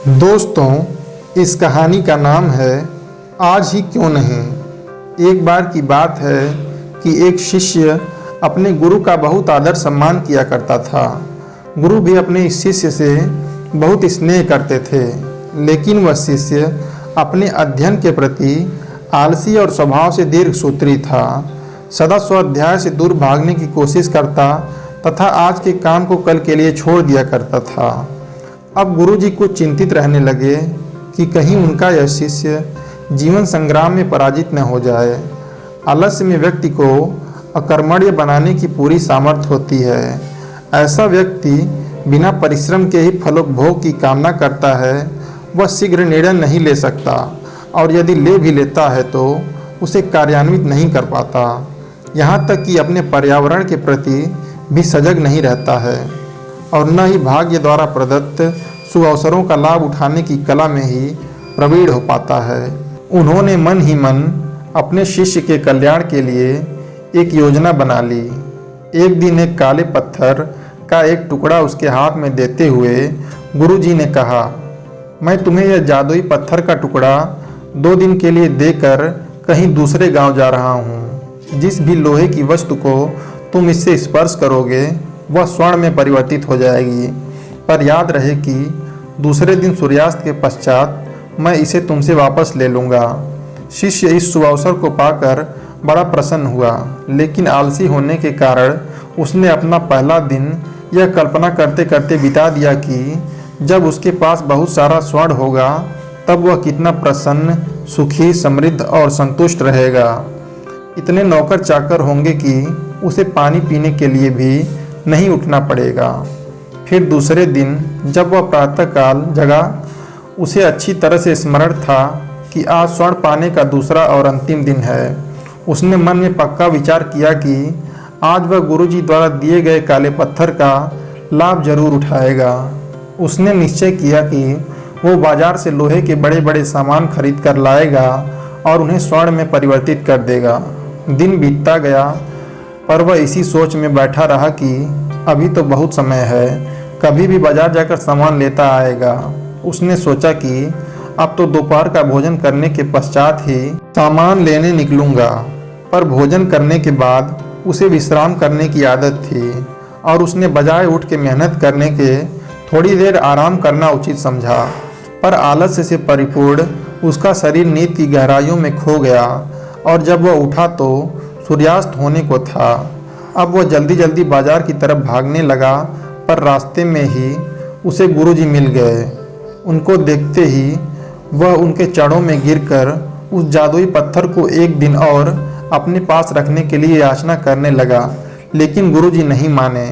दोस्तों, इस कहानी का नाम है आज ही क्यों नहीं। एक बार की बात है कि एक शिष्य अपने गुरु का बहुत आदर सम्मान किया करता था। गुरु भी अपने इस शिष्य से बहुत स्नेह करते थे, लेकिन वह शिष्य अपने अध्ययन के प्रति आलसी और स्वभाव से दीर्घसूत्री था। सदा स्वाध्याय से दूर भागने की कोशिश करता तथा आज के काम को कल के लिए छोड़ दिया करता था। अब गुरुजी कुछ चिंतित रहने लगे कि कहीं उनका यह शिष्य जीवन संग्राम में पराजित न हो जाए। आलस्य में व्यक्ति को अकर्मण्य बनाने की पूरी सामर्थ्य होती है। ऐसा व्यक्ति बिना परिश्रम के ही फलोपभोग की कामना करता है। वह शीघ्र निर्णय नहीं ले सकता और यदि ले भी लेता है तो उसे कार्यान्वित नहीं कर पाता। यहाँ तक कि अपने पर्यावरण के प्रति भी सजग नहीं रहता है और न ही भाग्य द्वारा प्रदत्त सुअवसरों का लाभ उठाने की कला में ही प्रवीण हो पाता है। उन्होंने मन ही मन अपने शिष्य के कल्याण के लिए एक योजना बना ली। एक दिन एक काले पत्थर का एक टुकड़ा उसके हाथ में देते हुए गुरुजी ने कहा, मैं तुम्हें यह जादुई पत्थर का टुकड़ा 2 दिन के लिए देकर कहीं दूसरे गांव जा रहा हूँ। जिस भी लोहे की वस्तु को तुम इससे स्पर्श करोगे वह स्वर्ण में परिवर्तित हो जाएगी, पर याद रहे कि दूसरे दिन सूर्यास्त के पश्चात मैं इसे तुमसे वापस ले लूँगा। शिष्य इस शुभ अवसर को पाकर बड़ा प्रसन्न हुआ, लेकिन आलसी होने के कारण उसने अपना पहला दिन यह कल्पना करते करते बिता दिया कि जब उसके पास बहुत सारा स्वर्ण होगा तब वह कितना प्रसन्न, सुखी, समृद्ध और संतुष्ट रहेगा। इतने नौकर चाकर होंगे कि उसे पानी पीने के लिए भी नहीं उठना पड़ेगा। फिर दूसरे दिन जब वह प्रातःकाल जगा, उसे अच्छी तरह से स्मरण था कि आज स्वर्ण पाने का दूसरा और अंतिम दिन है। उसने मन में पक्का विचार किया कि आज वह गुरुजी द्वारा दिए गए काले पत्थर का लाभ जरूर उठाएगा। उसने निश्चय किया कि वो बाजार से लोहे के बड़े बड़े सामान खरीद कर लाएगा और उन्हें स्वर्ण में परिवर्तित कर देगा। दिन बीतता गया, पर वह इसी सोच में बैठा रहा कि अभी तो बहुत समय है, कभी भी बाजार जाकर सामान लेता आएगा। उसने सोचा कि अब तो दोपहर का भोजन करने के पश्चात ही सामान लेने निकलूंगा, पर भोजन करने के बाद उसे विश्राम करने की आदत थी और उसने बजाय उठ के मेहनत करने के थोड़ी देर आराम करना उचित समझा। पर आलस्य से परिपूर्ण उसका शरीर नींद की गहराइयों में खो गया और जब वह उठा तो सूर्यास्त होने को था। अब वह जल्दी जल्दी बाजार की तरफ भागने लगा, पर रास्ते में ही उसे गुरुजी मिल गए। उनको देखते ही वह उनके चरणों में गिरकर उस जादुई पत्थर को एक दिन और अपने पास रखने के लिए याचना करने लगा, लेकिन गुरुजी नहीं माने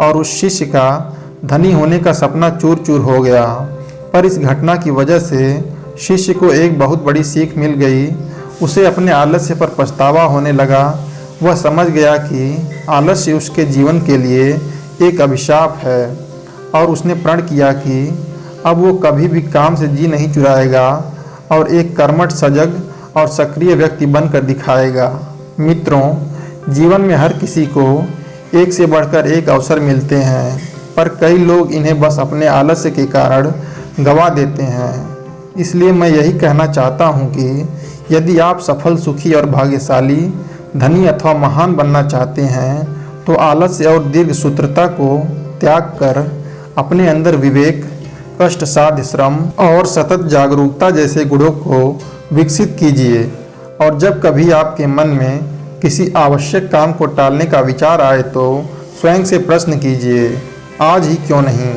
और उस शिष्य का धनी होने का सपना चूर चूर हो गया। पर इस घटना की वजह से शिष्य को एक बहुत बड़ी सीख मिल गई। उसे अपने आलस्य पर पछतावा होने लगा। वह समझ गया कि आलस्य उसके जीवन के लिए एक अभिशाप है और उसने प्रण किया कि अब वो कभी भी काम से जी नहीं चुराएगा और एक कर्मठ, सजग और सक्रिय व्यक्ति बनकर दिखाएगा। मित्रों, जीवन में हर किसी को एक से बढ़कर एक अवसर मिलते हैं, पर कई लोग इन्हें बस अपने आलस्य के कारण गंवा देते हैं। इसलिए मैं यही कहना चाहता हूँ कि यदि आप सफल, सुखी और भाग्यशाली, धनी अथवा महान बनना चाहते हैं तो आलस्य और दीर्घसूत्रता को त्याग कर अपने अंदर विवेक, कष्ट साध्य श्रम और सतत जागरूकता जैसे गुणों को विकसित कीजिए। और जब कभी आपके मन में किसी आवश्यक काम को टालने का विचार आए तो स्वयं से प्रश्न कीजिए, आज ही क्यों नहीं।